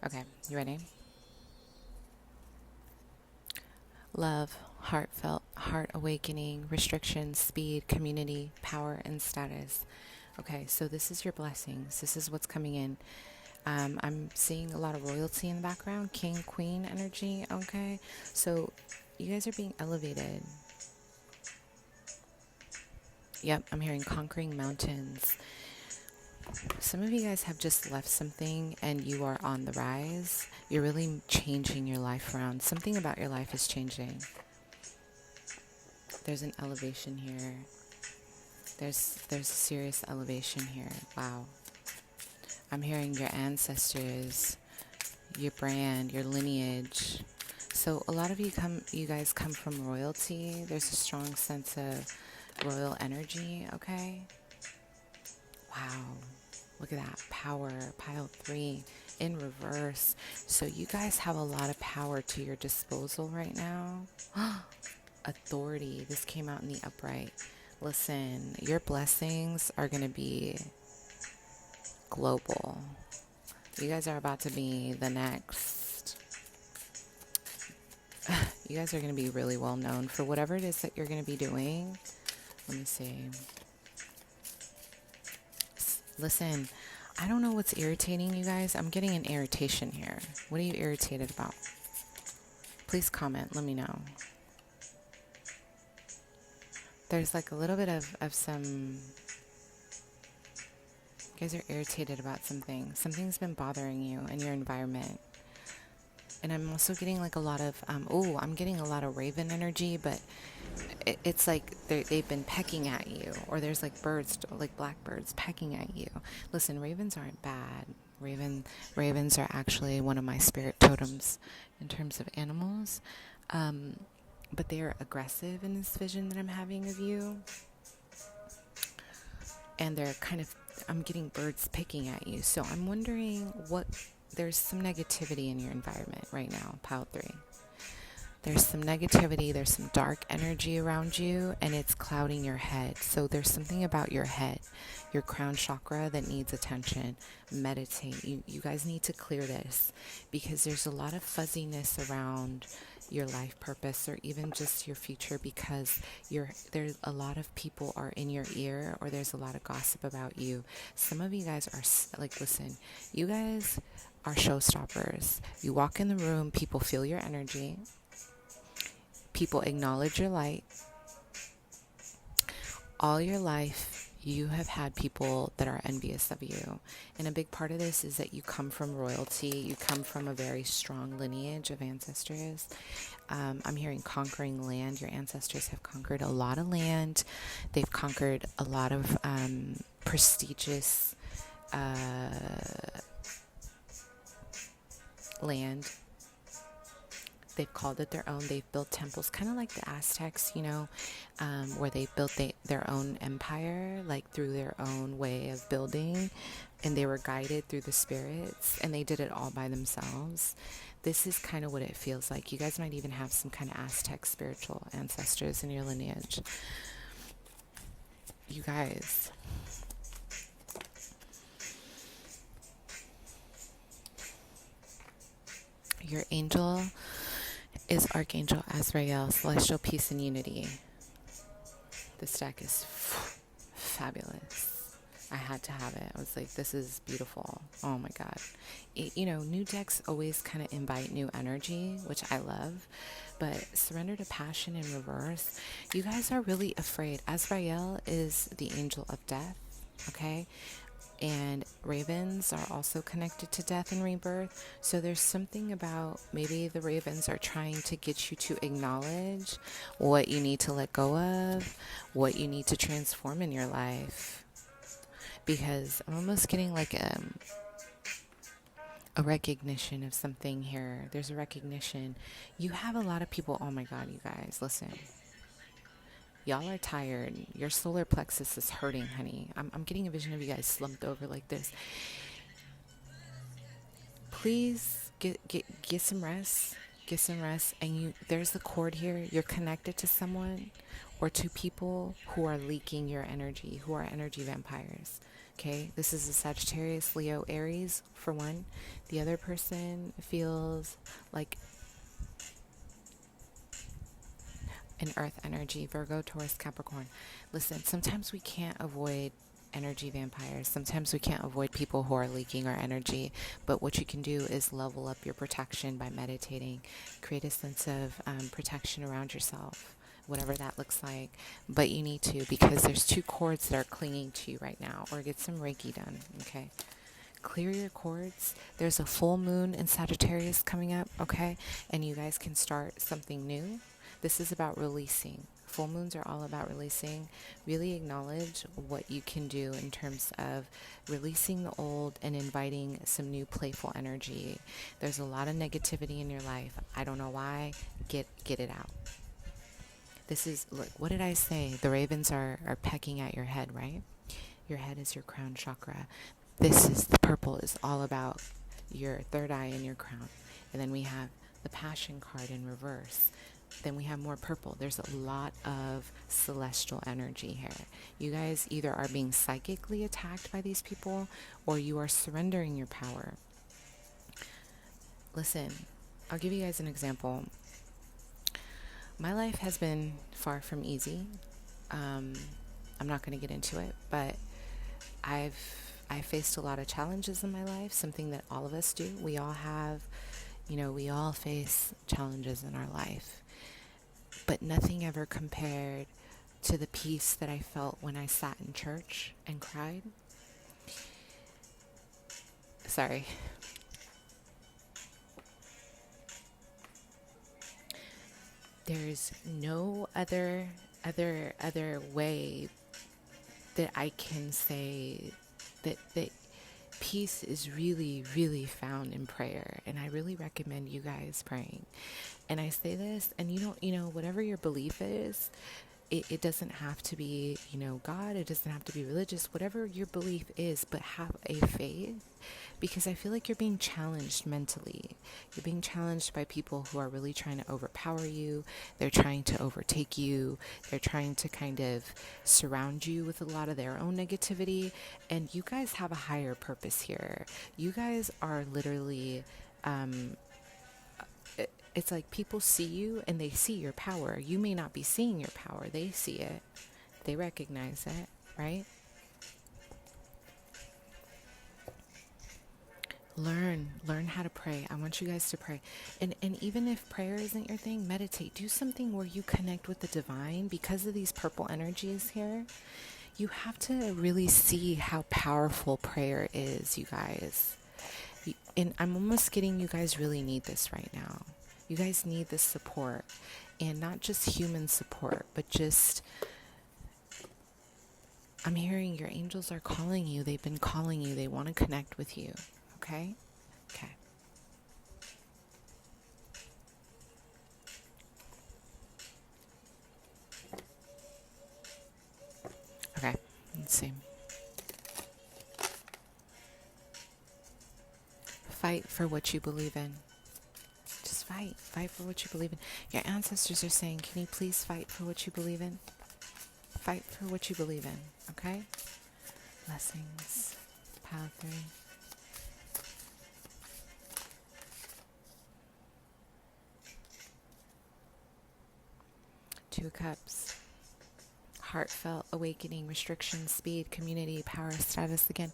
Okay, you ready? Love, heartfelt, heart awakening, restriction, speed, community, power, and status. Okay, so this is your blessings. This is what's coming in. I'm seeing a lot of royalty in the background, king, queen energy, okay? So you guys are being elevated. Yep, I'm hearing conquering mountains. Some of you guys have just left something and you are on the rise. You're really changing your life around. Something about your life is changing. There's an elevation here. There's a serious elevation here. Wow. I'm hearing your ancestors, your brand, your lineage. So a lot of you guys come from royalty. There's a strong sense of royal energy, okay? Wow. Look at that. Power. Pile 3 in reverse. So you guys have a lot of power to your disposal right now. Authority. This came out in the upright. Listen, your blessings are going to be global. You guys are about to be the next. You guys are going to be really well known for whatever it is that you're going to be doing. Let me see. Listen, I don't know what's irritating you guys. I'm getting an irritation here. What are you irritated about? Please comment. Let me know. There's like a little bit of some... You guys are irritated about something. Something's been bothering you in your environment. And I'm also getting like a lot of, I'm getting a lot of raven energy, but it's like they've been pecking at you, or there's like birds, like blackbirds pecking at you. Listen, ravens aren't bad. Ravens are actually one of my spirit totems in terms of animals. But they are aggressive in this vision that I'm having of you. And they're kind of, I'm getting birds picking at you. So I'm wondering there's some negativity in your environment right now, pile 3. There's some negativity, there's some dark energy around you, and it's clouding your head. So there's something about your head, your crown chakra, that needs attention. Meditate. You guys need to clear this, because there's a lot of fuzziness around your life purpose, or even just your future, because there's a lot of people are in your ear, or there's a lot of gossip about you. Some of you guys are like, listen, you guys are showstoppers. You walk in the room, people feel your energy. People acknowledge your light. All your life, you have had people that are envious of you. And a big part of this is that you come from royalty. You come from a very strong lineage of ancestors. I'm hearing conquering land. Your ancestors have conquered a lot of land. They've conquered a lot of prestigious land. They've called it their own. They've built temples, kind of like the Aztecs, where they built their own empire, like through their own way of building, and they were guided through the spirits, and they did it all by themselves. This is kind of what it feels like. You guys might even have some kind of Aztec spiritual ancestors in your lineage. You guys. Your angel is Archangel Azrael, Celestial Peace and Unity. This deck is fabulous. I had to have it. I was like, this is beautiful. Oh my God. New decks always kind of invite new energy, which I love. But Surrender to Passion in reverse, you guys are really afraid. Azrael is the angel of death, okay? And ravens are also connected to death and rebirth. So there's something about, maybe the ravens are trying to get you to acknowledge what you need to let go of, what you need to transform in your life. Because I'm almost getting like a recognition of something here. There's a recognition. You have a lot of people. Oh my God, you guys, listen. Y'all are tired. Your solar plexus is hurting, honey. I'm getting a vision of you guys slumped over like this. Please get some rest. Get some rest. And there's the cord here. You're connected to someone or to people who are leaking your energy, who are energy vampires. Okay? This is a Sagittarius, Leo, Aries, for one. The other person feels like an earth energy, Virgo, Taurus, Capricorn. Listen, sometimes we can't avoid energy vampires. Sometimes we can't avoid people who are leaking our energy. But what you can do is level up your protection by meditating. Create a sense of protection around yourself, whatever that looks like. But you need to, because there's 2 cords that are clinging to you right now. Or get some Reiki done, okay? Clear your cords. There's a full moon in Sagittarius coming up, okay? And you guys can start something new. This is about releasing. Full moons are all about releasing. Really acknowledge what you can do in terms of releasing the old and inviting some new playful energy. There's a lot of negativity in your life. I don't know why. Get it out. This is, look, what did I say? The ravens are pecking at your head, right? Your head is your crown chakra. The purple is all about your third eye and your crown. And then we have the passion card in reverse. Then we have more purple. There's a lot of celestial energy here. You guys either are being psychically attacked by these people, or you are surrendering your power. Listen, I'll give you guys an example. My life has been far from easy. I'm not going to get into it, but I faced a lot of challenges in my life, something that all of us do. We all have, we all face challenges in our life. But nothing ever compared to the peace that I felt when I sat in church and cried. Sorry. there's no other way that I can say that peace is really, really found in prayer. And I really recommend you guys praying. And I say this, and whatever your belief is, it doesn't have to be, God, it doesn't have to be religious, whatever your belief is, but have a faith, because I feel like you're being challenged mentally. You're being challenged by people who are really trying to overpower you. They're trying to overtake you. They're trying to kind of surround you with a lot of their own negativity. And you guys have a higher purpose here. You guys are literally, it's like people see you and they see your power. You may not be seeing your power. They see it. They recognize it, right? Learn how to pray. I want you guys to pray. And even if prayer isn't your thing, meditate. Do something where you connect with the divine. Because of these purple energies here, you have to really see how powerful prayer is, you guys. And I'm almost getting, you guys really need this right now. You guys need this support, and not just human support, but just, I'm hearing your angels are calling you. They've been calling you. They want to connect with you. Okay? Okay. Okay. Let's see. Fight for what you believe in. Just fight. Fight for what you believe in. Your ancestors are saying, can you please fight for what you believe in? Fight for what you believe in. Okay? Blessings. Pile 3. Two Cups. Heartfelt awakening, restriction, speed, community, power, status. Again,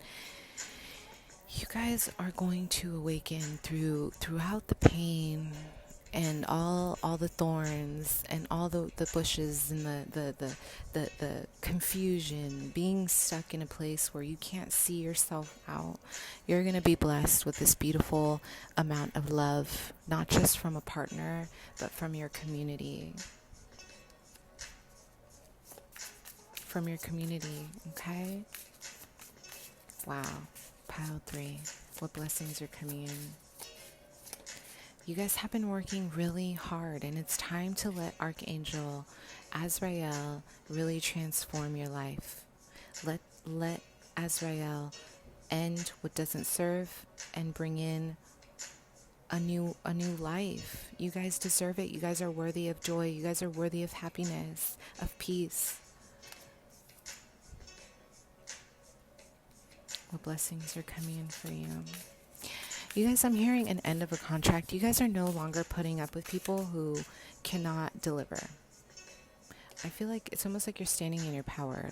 you guys are going to awaken throughout the pain and all the thorns and all the bushes and the confusion, being stuck in a place where you can't see yourself out. You're going to be blessed with this beautiful amount of love, not just from a partner, but from your community. From your community, okay? Wow. Pile 3. What blessings are coming in? You guys have been working really hard, and it's time to let Archangel Azrael really transform your life. Let Azrael end what doesn't serve and bring in a new life. You guys deserve it. You guys are worthy of joy. You guys are worthy of happiness, of peace. What blessings are coming in for you? You guys, I'm hearing an end of a contract. You guys are no longer putting up with people who cannot deliver. I feel like it's almost like you're standing in your power.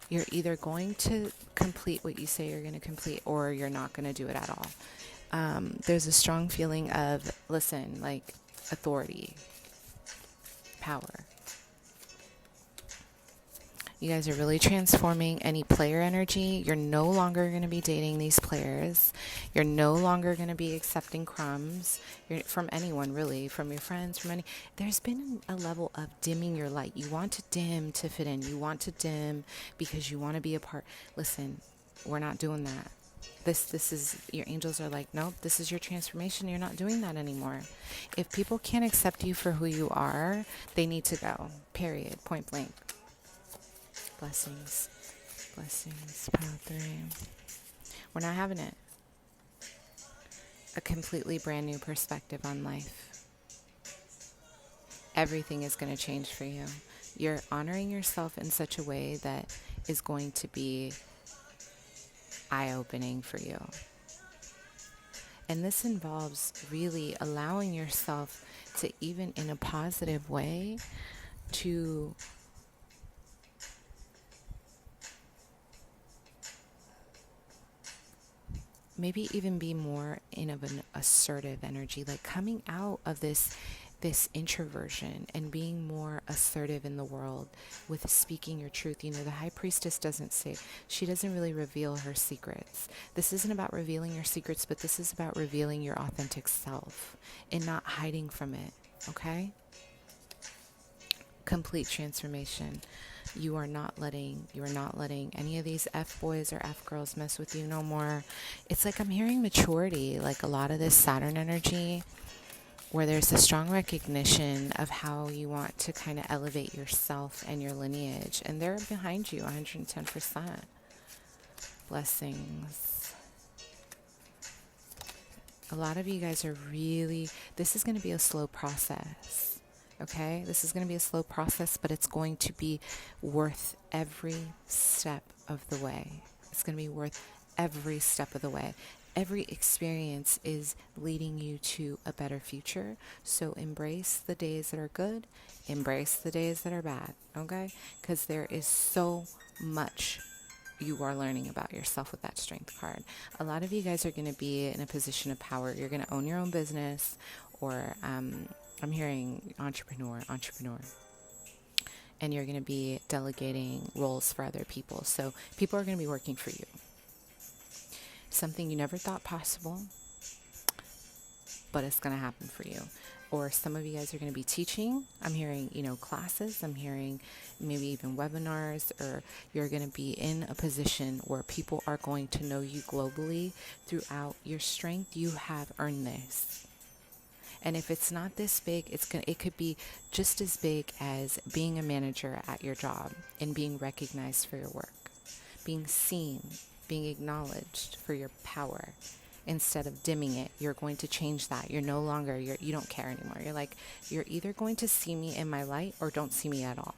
You're either going to complete what you say you're going to complete, or you're not going to do it at all. There's a strong feeling of, authority, power. You guys are really transforming any player energy. You're no longer going to be dating these players. You're no longer going to be accepting crumbs from anyone, really, from your friends, from any. There's been a level of dimming your light. You want to dim to fit in. You want to dim because you want to be a part. Listen, we're not doing that. This is, your angels are like, nope, this is your transformation. You're not doing that anymore. If people can't accept you for who you are, they need to go. Period. Point blank. Blessings. Blessings. Pile 3. We're not having it. A completely brand new perspective on life. Everything is going to change for you. You're honoring yourself in such a way that is going to be eye-opening for you. And this involves really allowing yourself to, even in a positive way, to maybe even be more in of an assertive energy, like coming out of this introversion and being more assertive in the world with speaking your truth. You know, the high priestess she doesn't really reveal her secrets. This isn't about revealing your secrets, but this is about revealing your authentic self and not hiding from it. okay? Complete transformation. You are not letting any of these F boys or F girls mess with you no more. It's like I'm hearing maturity, like a lot of this Saturn energy, where there's a strong recognition of how you want to kind of elevate yourself and your lineage. And they're behind you 110%. Blessings. A lot of you guys are really, this is going to be a slow process. Okay, this is going to be a slow process, but it's going to be worth every step of the way. It's going to be worth every step of the way. Every experience is leading you to a better future. So embrace the days that are good, embrace the days that are bad, okay? Because there is so much you are learning about yourself with that strength card. A lot of you guys are going to be in a position of power. You're going to own your own business, or I'm hearing entrepreneur, and you're going to be delegating roles for other people. So people are going to be working for you. Something you never thought possible, but it's going to happen for you. Or some of you guys are going to be teaching. I'm hearing, classes. I'm hearing maybe even webinars, or you're going to be in a position where people are going to know you globally throughout your strength. You have earned this. And if it's not this big, it could be just as big as being a manager at your job and being recognized for your work, being seen, being acknowledged for your power. Instead of dimming it, you're going to change that. You're no longer, you don't care anymore. You're like, you're either going to see me in my light or don't see me at all.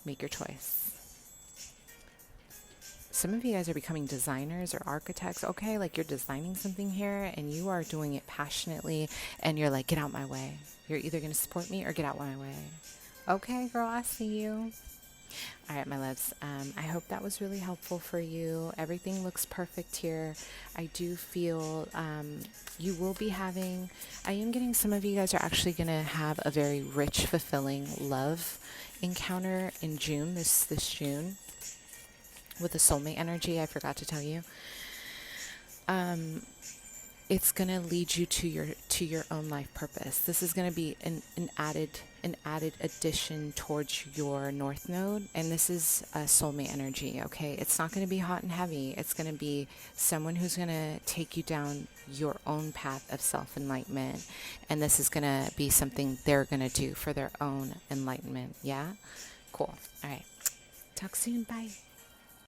Make your choice. Some of you guys are becoming designers or architects. Okay, like you're designing something here and you are doing it passionately, and you're like, get out my way. You're either going to support me or get out my way. Okay, girl, I see you. All right, my loves. I hope that was really helpful for you. Everything looks perfect here. I do feel you will be having, I am getting some of you guys are actually going to have a very rich, fulfilling love encounter in June, this June, with the soulmate energy. I forgot to tell you. It's going to lead you to your own life purpose. This is going to be an added addition towards your North Node, and this is a soulmate energy, okay? It's not going to be hot and heavy. It's going to be someone who's going to take you down your own path of self-enlightenment, and this is going to be something they're going to do for their own enlightenment, yeah? Cool. All right. Talk soon. Bye.